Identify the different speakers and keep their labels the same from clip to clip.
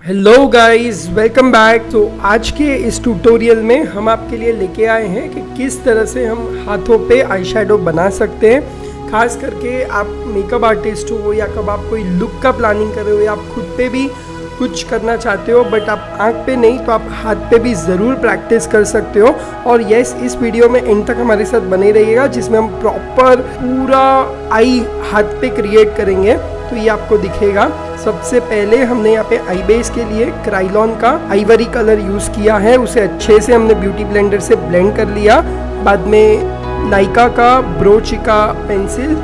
Speaker 1: Hello guys, welcome back. तो आज के इस ट्यूटोरियल में हम आपके लिए लेके आए हैं कि किस तरह से हम हाथों पे आई शेडो बना सकते हैं। खास करके आप मेकअप आर्टिस्ट हो या कब आप कोई लुक का प्लानिंग कर रहे हो या आप खुद पे भी कुछ करना चाहते हो बट आप आँख पे नहीं तो आप हाथ पे भी ज़रूर प्रैक्टिस कर सकते हो। और यस, इस वीडियो में एंड तक हमारे साथ बने रहिएगा जिसमें हम प्रॉपर पूरा आई हाथ पे क्रिएट करेंगे तो ये आपको दिखेगा। सबसे पहले हमने यहाँ पे आई बेस के लिए क्राइलॉन का आइवरी कलर यूज़ किया है, उसे अच्छे से हमने ब्यूटी ब्लेंडर से ब्लेंड कर लिया। बाद में नाइका का ब्रोचिका पेंसिल,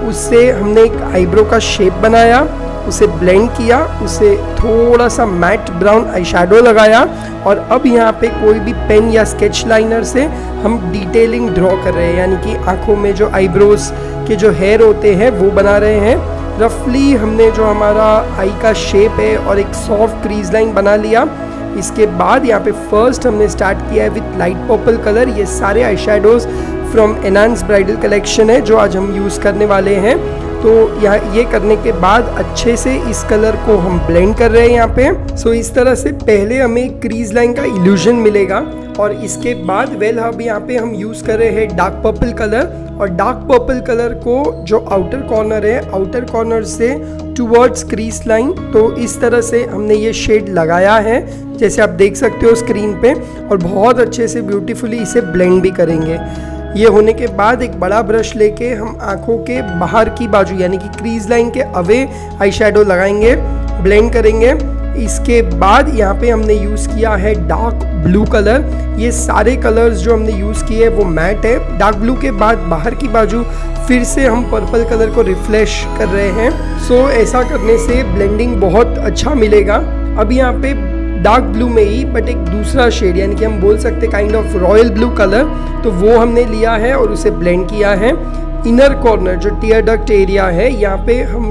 Speaker 1: उससे हमने एक आईब्रो का शेप बनाया, उसे ब्लेंड किया, उसे थोड़ा सा मैट ब्राउन आई शेडो लगाया। और अब यहाँ पे कोई भी पेन या स्केच लाइनर से हम डिटेलिंग ड्रॉ कर रहे हैं, यानी कि आँखों में जो आईब्रोज के जो हेयर होते हैं वो बना रहे हैं। रफली हमने जो हमारा आई का शेप है और एक सॉफ्ट क्रीज लाइन बना लिया। इसके बाद यहाँ पे फर्स्ट हमने स्टार्ट किया है विथ लाइट पर्पल कलर। ये सारे eye shadows from N-Hance bridal collection है जो आज हम यूज़ करने वाले हैं। तो यहाँ ये करने के बाद अच्छे से इस कलर को हम ब्लेंड कर रहे हैं यहाँ पे। सो इस तरह से पहले हमें क्रीज लाइन का इल्यूजन मिलेगा और इसके बाद अब यहाँ पे हम यूज़ कर रहे हैं डार्क पर्पल कलर। और डार्क पर्पल कलर को जो आउटर कॉर्नर है, आउटर कॉर्नर से टुवर्ड्स क्रीज लाइन, तो इस तरह से हमने ये शेड लगाया है जैसे आप देख सकते हो स्क्रीन पे। और बहुत अच्छे से ब्यूटीफुली इसे ब्लेंड भी करेंगे। ये होने के बाद एक बड़ा ब्रश लेके हम आँखों के बाहर की बाजू यानी कि क्रीज लाइन के अवे आई शेडो लगाएंगे, ब्लेंड करेंगे। इसके बाद यहाँ पे हमने यूज़ किया है डार्क ब्लू कलर। ये सारे कलर्स जो हमने यूज़ किए हैं वो मैट है। डार्क ब्लू के बाद बाहर की बाजू फिर से हम पर्पल कलर को रिफ्लेश कर रहे हैं। सो ऐसा करने से ब्लेंडिंग बहुत अच्छा मिलेगा। अब यहाँ पे डार्क ब्लू में ही बट एक दूसरा शेड यानी कि हम बोल सकते kind of royal blue colour, तो वो हमने लिया है और उसे ब्लेंड किया है। इनर कॉर्नर जो टीयर डक्ट एरिया है यहाँ पे हम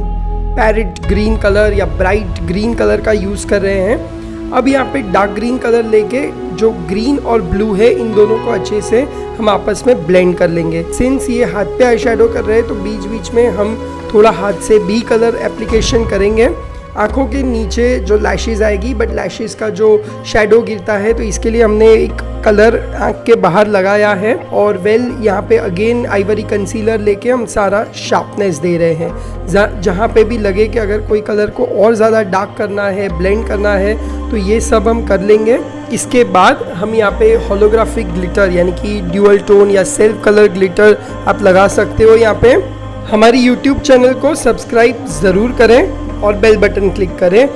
Speaker 1: पैरेट ग्रीन कलर या ब्राइट ग्रीन कलर का यूज़ कर रहे हैं। अब यहाँ पे डार्क ग्रीन कलर लेके जो ग्रीन और ब्लू है इन दोनों को अच्छे से हम आपस में ब्लेंड कर लेंगे। सिंस ये हाथ पे आई शेडो कर रहे हैं तो बीच बीच में हम थोड़ा हाथ से भी कलर एप्लीकेशन करेंगे। आँखों के नीचे जो लैशेज़ आएगी बट लैशेज़ का जो शेडो गिरता है तो इसके लिए हमने एक कलर आँख के बाहर लगाया है। और यहाँ पे अगेन आइवरी कंसीलर लेके हम सारा शार्पनेस दे रहे हैं। जहाँ पे भी लगे कि अगर कोई कलर को और ज़्यादा डार्क करना है, ब्लेंड करना है तो ये सब हम कर लेंगे। इसके बाद हम यहाँ पे होलोग्राफिक ग्लिटर यानी कि ड्यूअल टोन या सेल्फ कलर ग्लिटर आप लगा सकते हो। यहाँ पे हमारी यूट्यूब चैनल को सब्सक्राइब ज़रूर करें और बेल बटन क्लिक करें।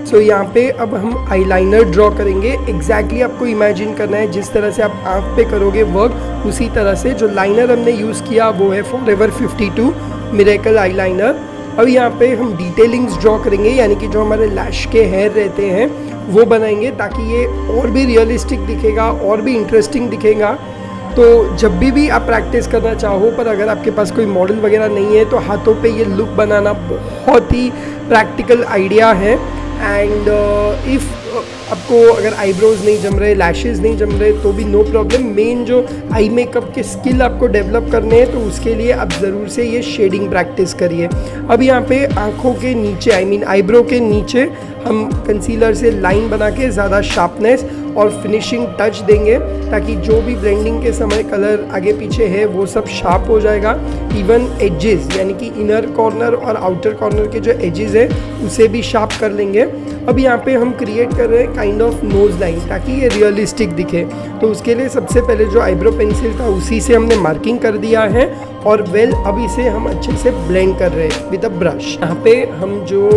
Speaker 1: सो यहाँ पे अब हम आईलाइनर ड्रॉ करेंगे। एग्जैक्टली आपको इमेजिन करना है जिस तरह से आप आँख पे करोगे वर्क उसी तरह से। जो लाइनर हमने यूज़ किया वो है फॉरएवर 52 मिरेकल आईलाइनर। अब यहाँ पे हम डिटेलिंग्स ड्रॉ करेंगे यानी कि जो हमारे लैश के हेयर रहते हैं वो बनाएंगे ताकि ये और भी रियलिस्टिक दिखेगा और भी इंटरेस्टिंग दिखेगा। तो जब भी आप प्रैक्टिस करना चाहो पर अगर आपके पास कोई मॉडल वगैरह नहीं है तो हाथों पे ये लुक बनाना बहुत ही प्रैक्टिकल आइडिया है। एंड इफ़ आपको अगर आईब्रोज नहीं जम रहे, लैशेज़ नहीं जम रहे तो भी नो प्रॉब्लम। मेन जो आई मेकअप के स्किल आपको डेवलप करने हैं तो उसके लिए आप ज़रूर से ये शेडिंग प्रैक्टिस करिए। अब यहाँ पे आँखों के नीचे आईब्रो के नीचे हम कंसीलर से लाइन बना के ज़्यादा शार्पनेस और फिनिशिंग टच देंगे ताकि जो भी ब्लेंडिंग के समय कलर आगे पीछे है वो सब शार्प हो जाएगा। इवन एजेस यानी कि इनर कॉर्नर और आउटर कॉर्नर के जो एजेस है उसे भी शार्प कर लेंगे। अब यहाँ पे हम क्रिएट कर रहे हैं काइंड ऑफ नोज लाइन ताकि ये रियलिस्टिक दिखे। तो उसके लिए सबसे पहले जो आईब्रो पेंसिल था उसी से हमने मार्किंग कर दिया है। और अब इसे हम अच्छे से ब्लेंड कर रहे हैं विद अ ब्रश। यहाँ पे हम जो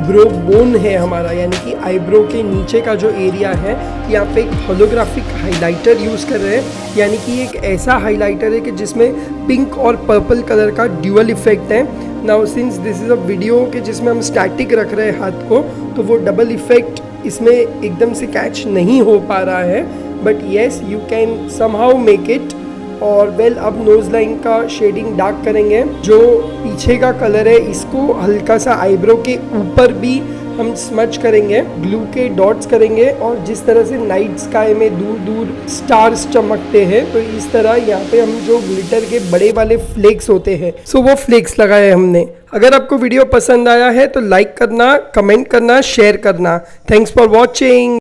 Speaker 1: ब्रो बोन है हमारा यानी कि आईब्रो के नीचे का जो एरिया है यहाँ पे एक होलोग्राफिक हाइलाइटर यूज़ कर रहे हैं। यानी कि एक ऐसा हाइलाइटर है कि जिसमें पिंक और पर्पल कलर का ड्यूअल इफेक्ट है। Now since this is a video कि जिसमें हम स्टैटिक रख रहे हैं हाथ को तो वो डबल इफेक्ट इसमें एकदम से कैच नहीं हो पा रहा है but yes you can somehow make it. और अब नोज लाइन का शेडिंग डार्क करेंगे। जो पीछे का कलर है इसको हल्का सा आईब्रो के ऊपर भी हम स्मच करेंगे, ग्लू के डॉट्स करेंगे और जिस तरह से नाइट स्काई में दूर दूर स्टार्स चमकते हैं तो इस तरह यहाँ पे हम जो ग्लिटर के बड़े वाले फ्लेक्स होते हैं सो वो फ्लेक्स लगाए हमने। अगर आपको वीडियो पसंद आया है तो लाइक करना, कमेंट करना, शेयर करना। Thanks for watching.